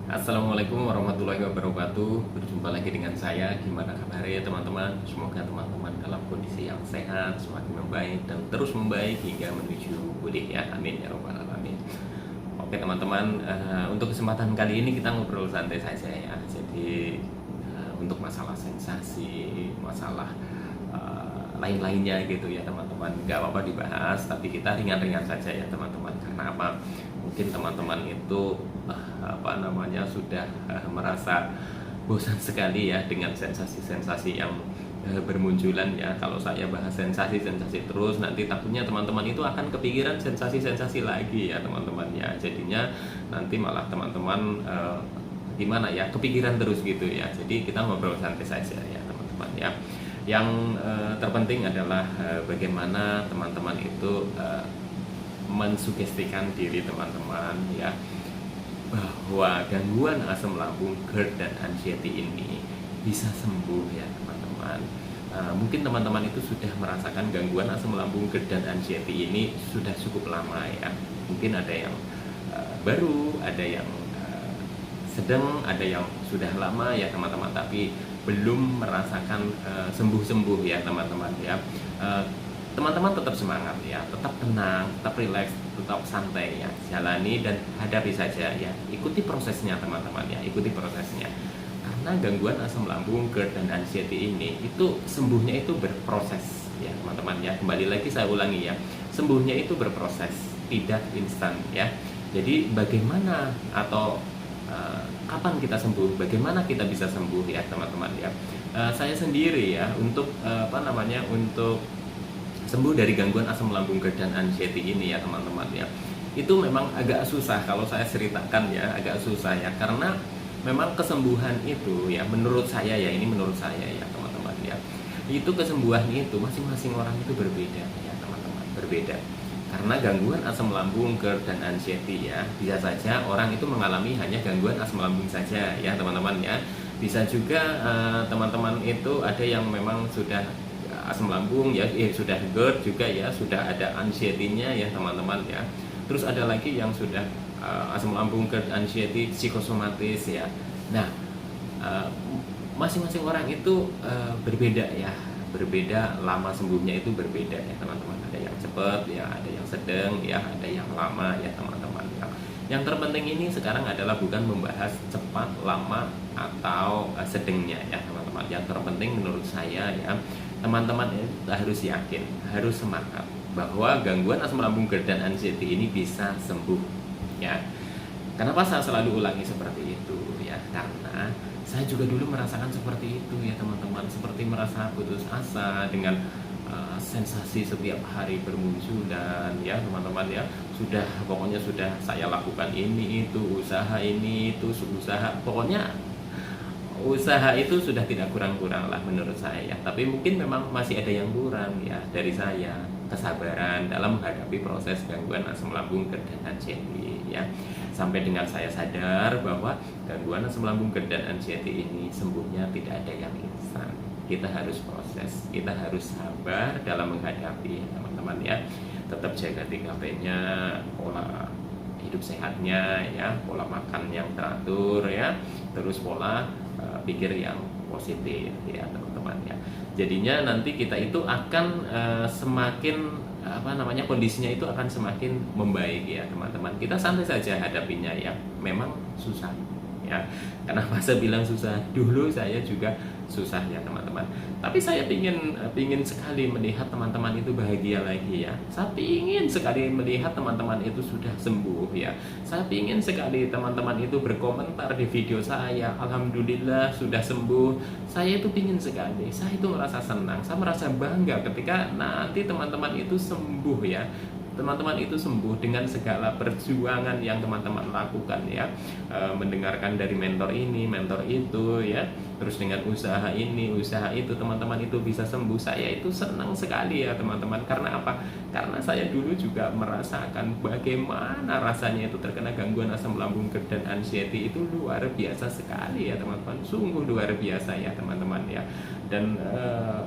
Assalamualaikum warahmatullahi wabarakatuh. Berjumpa lagi dengan saya. Gimana kabarnya teman-teman? Semoga teman-teman dalam kondisi yang sehat, semakin membaik dan terus membaik hingga menuju pulih ya. Amin ya robbal alamin. Oke teman-teman, untuk kesempatan kali ini kita ngobrol santai saja ya. Jadi untuk masalah sensasi, masalah lain-lainnya gitu ya teman-teman, nggak apa-apa dibahas, tapi kita ringan-ringan saja ya teman-teman. Karena apa? Mungkin teman-teman itu sudah merasa bosan sekali ya dengan sensasi-sensasi yang bermunculan ya. Kalau saya bahas sensasi-sensasi terus, nanti takutnya teman-teman itu akan kepikiran sensasi-sensasi lagi ya teman-teman ya. Jadinya nanti malah teman-teman gimana ya, kepikiran terus gitu ya. Jadi kita ngobrol santai saja ya teman-teman ya. Yang terpenting adalah bagaimana teman-teman itu mensugestikan diri teman-teman ya, bahwa gangguan asam lambung, GERD dan anxiety ini bisa sembuh ya teman-teman. Mungkin teman-teman itu sudah merasakan gangguan asam lambung, GERD dan anxiety ini sudah cukup lama ya. Mungkin ada yang baru, ada yang sedang, ada yang sudah lama ya teman-teman, tapi belum merasakan sembuh-sembuh ya teman-teman ya. Teman-teman tetap semangat ya, tetap tenang, tetap rileks, tetap santai ya, jalani dan hadapi saja ya, ikuti prosesnya teman-teman ya, ikuti prosesnya. Karena gangguan asam lambung, GERD dan anxiety ini itu sembuhnya itu berproses ya teman-teman ya. Kembali lagi saya ulangi ya, sembuhnya itu berproses, tidak instan ya. Jadi bagaimana atau kapan kita sembuh, bagaimana kita bisa sembuh ya teman-teman ya. Saya sendiri ya untuk untuk sembuh dari gangguan asam lambung, GERD dan anxiety ini ya teman-teman ya, itu memang agak susah kalau saya ceritakan ya, agak susah ya, karena memang kesembuhan itu ya, menurut saya ya, ini menurut saya ya teman-teman ya, itu kesembuhan itu masing-masing orang itu berbeda ya teman-teman, berbeda. Karena gangguan asam lambung, GERD dan anxiety ya, bisa saja orang itu mengalami hanya gangguan asam lambung saja ya teman-teman ya. Bisa juga teman-teman itu ada yang memang sudah asam lambung ya, sudah GERD juga ya, sudah ada anxiety-nya ya teman-teman ya. Terus ada lagi yang sudah asam lambung, GERD, anxiety psikosomatis ya. Nah, masing-masing orang itu berbeda ya, berbeda, lama sembuhnya itu berbeda ya teman-teman. Ada yang cepat ya, ada yang sedang ya, ada yang lama ya teman-teman ya. Yang terpenting ini sekarang adalah bukan membahas cepat, lama atau sedangnya ya teman-teman. Yang terpenting menurut saya ya, teman-teman harus yakin, harus semangat bahwa gangguan asam lambung, GERD dan anxiety ini bisa sembuh ya. Kenapa saya selalu ulangi seperti itu ya? Karena saya juga dulu merasakan seperti itu ya teman-teman, seperti merasa putus asa dengan sensasi setiap hari bermunculan ya teman-teman ya. Pokoknya sudah saya lakukan ini itu, usaha ini itu, usaha, pokoknya usaha itu sudah tidak kurang-kurang lah menurut saya ya. Tapi mungkin memang masih ada yang kurang ya dari saya, kesabaran dalam menghadapi proses gangguan asam lambung, GERD dan anxiety ya. Sampai dengan saya sadar bahwa gangguan asam lambung, GERD dan anxiety ini sembuhnya tidak ada yang instan. Kita harus proses, kita harus sabar dalam menghadapi teman-teman ya. Tetap jaga 3P-nya, pola hidup sehatnya ya, pola makan yang teratur ya, terus pola pikir yang positif ya teman-teman ya. Jadinya nanti kita itu akan semakin kondisinya itu akan semakin membaik ya teman-teman. Kita santai saja hadapinya ya, memang susah ya. Kenapa saya bilang susah? Dulu saya juga susah ya teman-teman. Tapi saya pingin sekali melihat teman-teman itu bahagia lagi ya. Saya pingin sekali melihat teman-teman itu sudah sembuh ya. Saya pingin sekali teman-teman itu berkomentar di video saya, alhamdulillah sudah sembuh. Saya itu pingin sekali. Saya itu merasa senang, saya merasa bangga ketika nanti teman-teman itu sembuh ya. Teman-teman itu sembuh dengan segala perjuangan yang teman-teman lakukan ya, mendengarkan dari mentor ini, mentor itu ya, terus dengan usaha ini, usaha itu, teman-teman itu bisa sembuh. Saya itu senang sekali ya teman-teman. Karena apa? Karena saya dulu juga merasakan bagaimana rasanya itu terkena gangguan asam lambung, GERD dan anxiety. Itu luar biasa sekali ya teman-teman, sungguh luar biasa ya teman-teman ya. Dan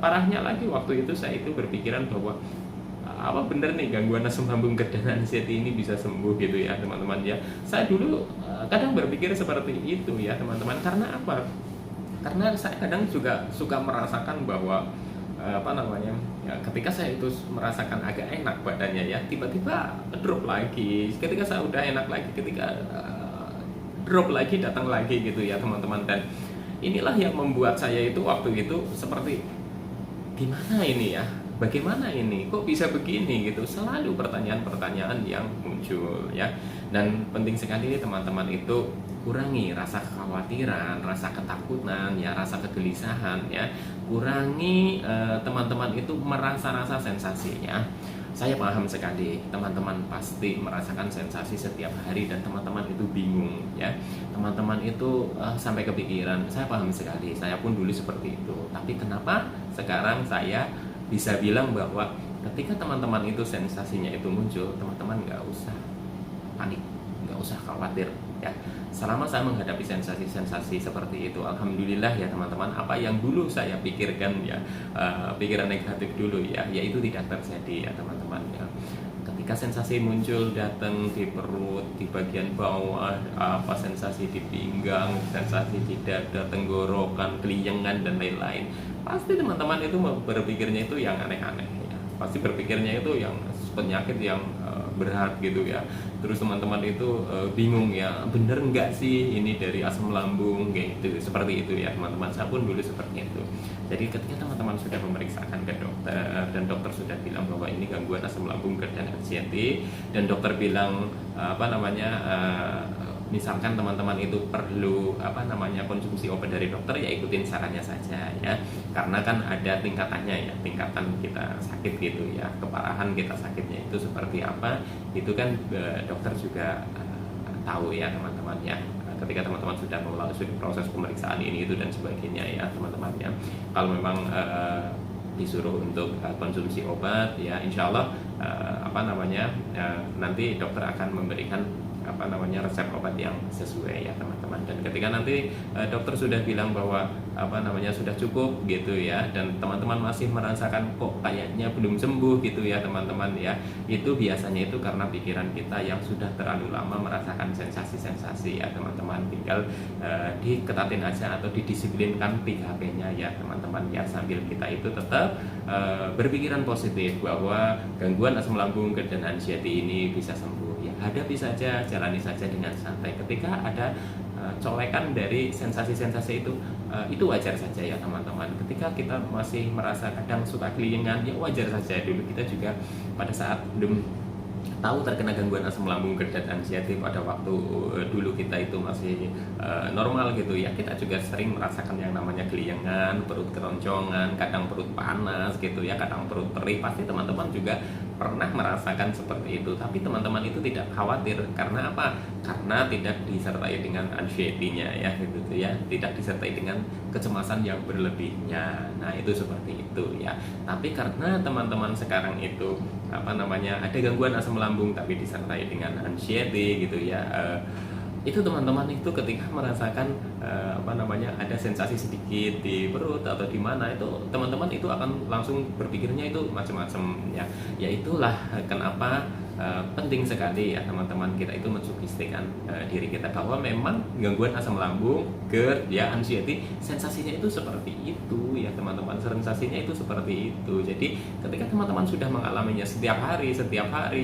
parahnya lagi waktu itu saya itu berpikiran bahwa apa bener nih gangguan asam lambung GERD dan anxiety ini bisa sembuh gitu ya teman-teman ya. Saya dulu kadang berpikir seperti itu ya teman-teman. Karena apa? Karena saya kadang juga suka merasakan bahwa apa namanya ya, ketika saya itu merasakan agak enak badannya ya, tiba-tiba drop lagi. Ketika saya udah enak lagi, ketika drop lagi, datang lagi gitu ya teman-teman. Dan inilah yang membuat saya itu waktu itu seperti gimana ini ya, bagaimana ini, kok bisa begini gitu. Selalu pertanyaan-pertanyaan yang muncul ya. Dan penting sekali teman-teman itu kurangi rasa kekhawatiran, rasa ketakutan ya, rasa kegelisahan ya. Kurangi teman-teman itu merasa-rasa sensasinya. Saya paham sekali teman-teman pasti merasakan sensasi setiap hari dan teman-teman itu bingung ya. Teman-teman itu sampai kepikiran. Saya paham sekali, saya pun dulu seperti itu. Tapi kenapa sekarang saya bisa bilang bahwa ketika teman-teman itu sensasinya itu muncul, teman-teman nggak usah panik, nggak usah khawatir ya. Selama saya menghadapi sensasi-sensasi seperti itu, alhamdulillah ya teman-teman, apa yang dulu saya pikirkan ya, pikiran negatif dulu ya, yaitu tidak terjadi ya teman-teman ya. Ketika sensasi muncul datang di perut, di bagian bawah, apa sensasi di pinggang, sensasi di dada, tenggorokan, keliengan dan lain-lain, pasti teman-teman itu berpikirnya itu yang aneh-aneh ya. Pasti berpikirnya itu yang penyakit yang berat gitu ya. Terus teman-teman itu bingung ya, bener nggak sih ini dari asam lambung gitu, seperti itu ya teman-teman. Saya pun dulu seperti itu. Jadi ketika teman-teman sudah memeriksakan ke dokter dan dokter sudah bilang bahwa ini gangguan asam lambung GERD dan anxiety, dan dokter bilang apa namanya misalkan teman-teman itu perlu apa namanya konsumsi obat dari dokter, ya ikutin sarannya saja ya. Karena kan ada tingkatannya ya, tingkatan kita sakit gitu ya, keparahan kita sakitnya itu seperti apa, itu kan dokter juga tahu ya teman-teman ya. Ketika teman-teman sudah melalui proses pemeriksaan ini itu dan sebagainya ya teman-teman ya. Kalau memang disuruh untuk konsumsi obat ya, insya Allah apa namanya nanti dokter akan memberikan apa namanya resep obat yang sesuai ya teman-teman. Dan ketika nanti dokter sudah bilang bahwa apa namanya sudah cukup gitu ya, dan teman-teman masih merasakan kok kayaknya belum sembuh gitu ya teman-teman ya, itu biasanya itu karena pikiran kita yang sudah terlalu lama merasakan sensasi-sensasi ya teman-teman. Tinggal diketatin aja atau didisiplinkan 3P-nya ya teman-teman ya, sambil kita itu tetap berpikiran positif bahwa gangguan asam lambung GERD dan anxiety ini bisa sembuh. Hadapi saja, jalani saja dengan santai. Ketika ada colekan dari sensasi-sensasi itu wajar saja ya teman-teman. Ketika kita masih merasa kadang suka keliengan, ya wajar saja. Dulu kita juga pada saat belum tahu terkena gangguan asam lambung GERD dan anxiety, pada waktu dulu kita itu masih normal gitu ya, kita juga sering merasakan yang namanya keliengan, perut keroncongan, kadang perut panas gitu ya, kadang perut perih. Pasti teman-teman juga pernah merasakan seperti itu, tapi teman-teman itu tidak khawatir. Karena apa? Karena tidak disertai dengan anxiety-nya ya gitu ya, tidak disertai dengan kecemasan yang berlebihnya. Nah itu seperti itu ya. Tapi karena teman-teman sekarang itu apa namanya ada gangguan asam lambung tapi disertai dengan anxiety gitu ya, itu teman-teman itu ketika merasakan apa namanya ada sensasi sedikit di perut atau di mana, itu teman-teman itu akan langsung berpikirnya itu macam-macam ya. Ya itulah kenapa penting sekali ya teman-teman kita itu mensugestikan diri kita bahwa memang gangguan asam lambung, GERD ya, anxiety, sensasinya itu seperti itu ya teman-teman, sensasinya itu seperti itu. Jadi ketika teman-teman sudah mengalaminya setiap hari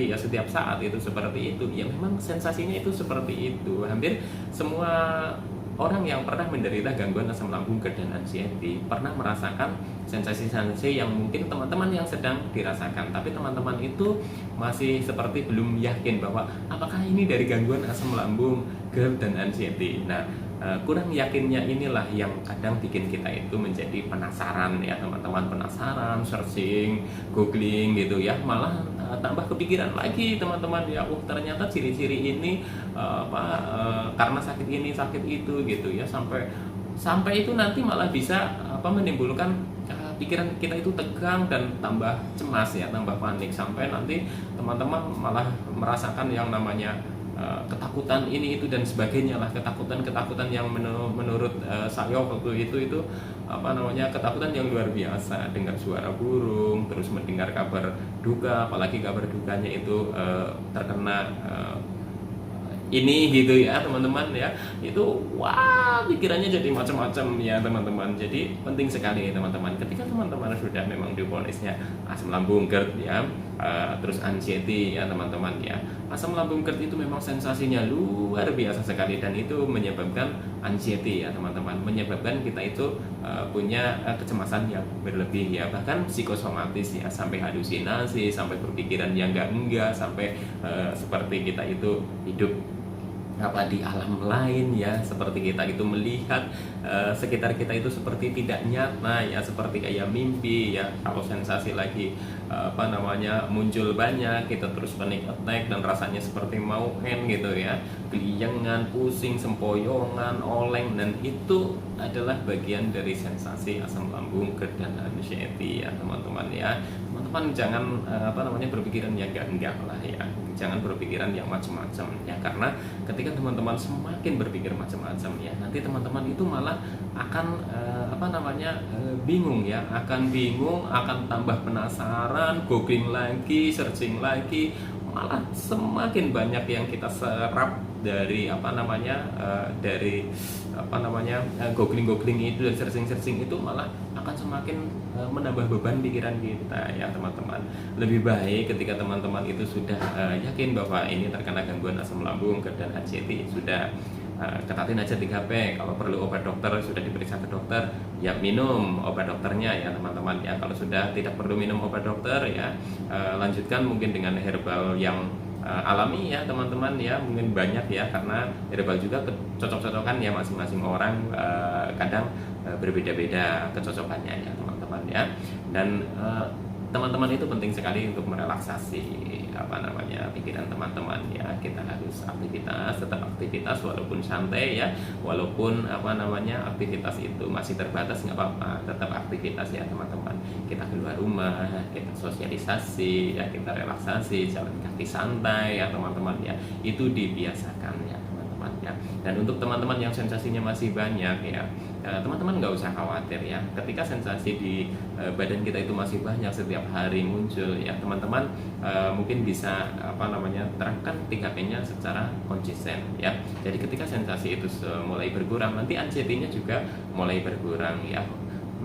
ya, setiap saat itu seperti itu, ya memang sensasinya itu seperti itu. Hampir semua orang yang pernah menderita gangguan asam lambung, GERD dan anxiety pernah merasakan sensasi-sensasi yang mungkin teman-teman yang sedang dirasakan, tapi teman-teman itu masih seperti belum yakin bahwa apakah ini dari gangguan asam lambung, GERD dan anxiety. Nah, kurang yakinnya inilah yang kadang bikin kita itu menjadi penasaran ya teman-teman, penasaran, searching, googling gitu ya, malah tambah kepikiran lagi teman-teman ya, ternyata ciri-ciri ini karena sakit ini sakit itu gitu ya, sampai itu nanti malah bisa menimbulkan pikiran kita itu tegang dan tambah cemas ya, tambah panik, sampai nanti teman-teman malah merasakan yang namanya ketakutan ini itu dan sebagainya lah, ketakutan yang menurut saya waktu itu apa namanya, ketakutan yang luar biasa, dengar suara burung, terus mendengar kabar duka, apalagi kabar dukanya itu terkena ini gitu ya teman-teman ya, itu wah pikirannya jadi macam-macam ya teman-teman. Jadi penting sekali teman-teman, ketika teman-teman sudah memang divonisnya asam lambung GERD ya, terus anxiety ya teman-teman ya. Asam lambung GERD itu memang sensasinya luar biasa sekali, dan itu menyebabkan anxiety ya teman-teman, menyebabkan kita itu punya kecemasan yang berlebih ya, bahkan psikosomatis ya, sampai halusinasi, sampai berpikiran yang enggak, sampai seperti kita itu hidup apa di alam lain ya, seperti kita itu melihat sekitar kita itu seperti tidak nyata ya, seperti kayak mimpi ya. Kalau sensasi lagi apa namanya muncul banyak, kita terus panic attack dan rasanya seperti mau end gitu ya, keliengan, pusing, sempoyongan, oleng, dan itu adalah bagian dari sensasi asam lambung GERD dan anxiety ya teman-teman ya. Teman-teman jangan apa namanya berpikiran yang enggak lah ya, jangan berpikiran yang macam-macam ya, karena ketika teman-teman semakin berpikir macam-macam ya, nanti teman-teman itu malah akan apa namanya bingung ya, akan tambah penasaran, googling lagi, searching lagi, malah semakin banyak yang kita serap dari apa namanya googling itu dan searching itu, malah akan semakin menambah beban pikiran kita ya teman-teman. Lebih baik ketika teman-teman itu sudah yakin bahwa ini terkena gangguan asam lambung GERD dan anxiety, sudah ketatin aja 3P. Kalau perlu obat dokter, sudah diperiksa ke dokter ya, minum obat dokternya ya teman-teman ya. Kalau sudah tidak perlu minum obat dokter ya, lanjutkan mungkin dengan herbal yang alami ya teman-teman ya, mungkin banyak ya, karena herbal juga cocok-cocokan ya, masing-masing orang kadang berbeda-beda kecocokannya ya teman-teman ya. Dan teman-teman itu penting sekali untuk merelaksasi apa namanya pikiran teman-teman ya. Kita harus aktivitas, tetap aktivitas walaupun santai ya, walaupun apa namanya aktivitas itu masih terbatas, nggak apa-apa, tetap aktivitas ya teman-teman. Kita keluar rumah, kita sosialisasi ya, kita relaksasi, jalan kaki santai ya teman-teman ya, itu dibiasakan ya teman-teman ya. Dan untuk teman-teman yang sensasinya masih banyak ya, teman-teman nggak usah khawatir ya, ketika sensasi di badan kita itu masih banyak, setiap hari muncul ya teman-teman, mungkin bisa apa namanya terapkan 3P-nya secara konsisten ya. Jadi ketika sensasi itu mulai berkurang, nanti anxiety-nya juga mulai berkurang ya.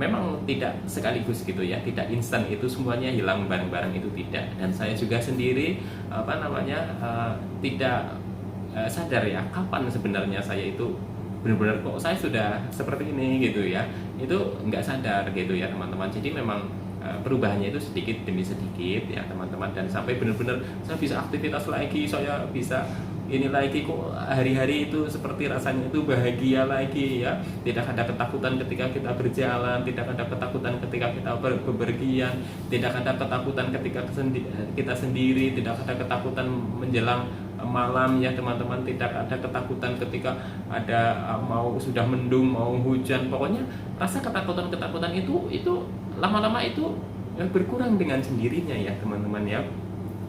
Memang tidak sekaligus gitu ya, tidak instan itu semuanya hilang bareng-bareng, itu tidak. Dan saya juga sendiri apa namanya tidak sadar ya, kapan sebenarnya saya itu benar-benar kok saya sudah seperti ini gitu ya, itu nggak sadar gitu ya teman-teman. Jadi memang perubahannya itu sedikit demi sedikit ya teman-teman, dan sampai benar-benar saya bisa aktivitas lagi, saya bisa ini lagi kok, hari-hari itu seperti rasanya itu bahagia lagi ya. Tidak ada ketakutan ketika kita berjalan, tidak ada ketakutan ketika kita bepergian, tidak ada ketakutan ketika kita sendiri, tidak ada ketakutan menjelang malam ya teman-teman, tidak ada ketakutan ketika ada mau sudah mendung, mau hujan. Pokoknya rasa ketakutan itu lama-lama itu berkurang dengan sendirinya ya teman-teman ya.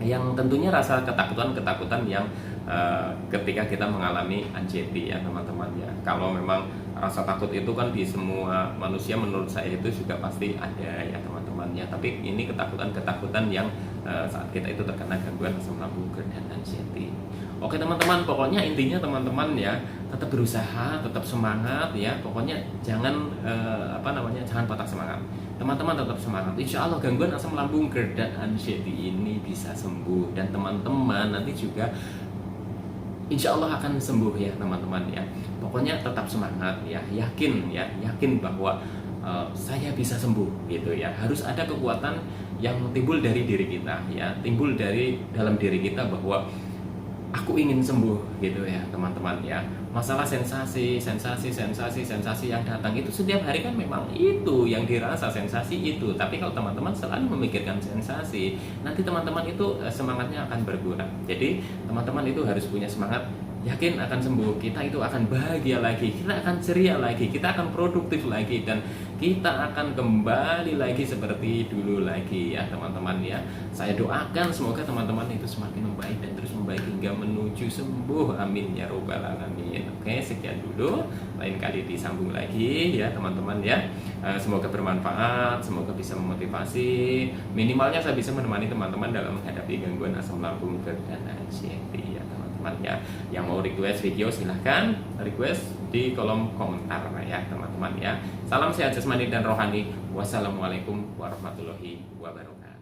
Yang tentunya rasa ketakutan yang ketika kita mengalami anxiety ya teman-teman ya. Kalau memang rasa takut itu kan di semua manusia, menurut saya itu juga pasti ada ya teman-teman ya. Tapi ini ketakutan yang saat kita itu terkena gangguan asam lambung GERD dan anxiety. Oke teman-teman, pokoknya intinya teman-teman ya, tetap berusaha, tetap semangat ya. Pokoknya jangan jangan patah semangat. Teman-teman tetap semangat. Insya Allah gangguan asam lambung GERD dan anxiety ini bisa sembuh, dan teman-teman nanti juga insya Allah akan sembuh ya teman-teman ya. Pokoknya tetap semangat ya, yakin bahwa saya bisa sembuh gitu ya. Harus ada kekuatan yang timbul dari diri kita ya, timbul dari dalam diri kita bahwa aku ingin sembuh gitu ya teman-teman ya. Masalah sensasi yang datang itu setiap hari kan memang itu yang dirasa, sensasi itu. Tapi kalau teman-teman selalu memikirkan sensasi, nanti teman-teman itu semangatnya akan berkurang. Jadi teman-teman itu harus punya semangat yakin akan sembuh, kita itu akan bahagia lagi, kita akan ceria lagi, kita akan produktif lagi, dan kita akan kembali lagi seperti dulu lagi ya teman-teman ya. Saya doakan semoga teman-teman itu semakin membaik dan terus membaik hingga menuju sembuh, amin ya robbal alamin. Oke, sekian dulu, lain kali disambung lagi ya teman-teman ya. Semoga bermanfaat, semoga bisa memotivasi, minimalnya saya bisa menemani teman-teman dalam menghadapi gangguan asam lambung dan anxiety ya teman-teman ya. Yang mau request video silahkan request di kolom komentar ya teman-teman ya. Salam sehat jasmani dan rohani. Wassalamualaikum warahmatullahi wabarakatuh.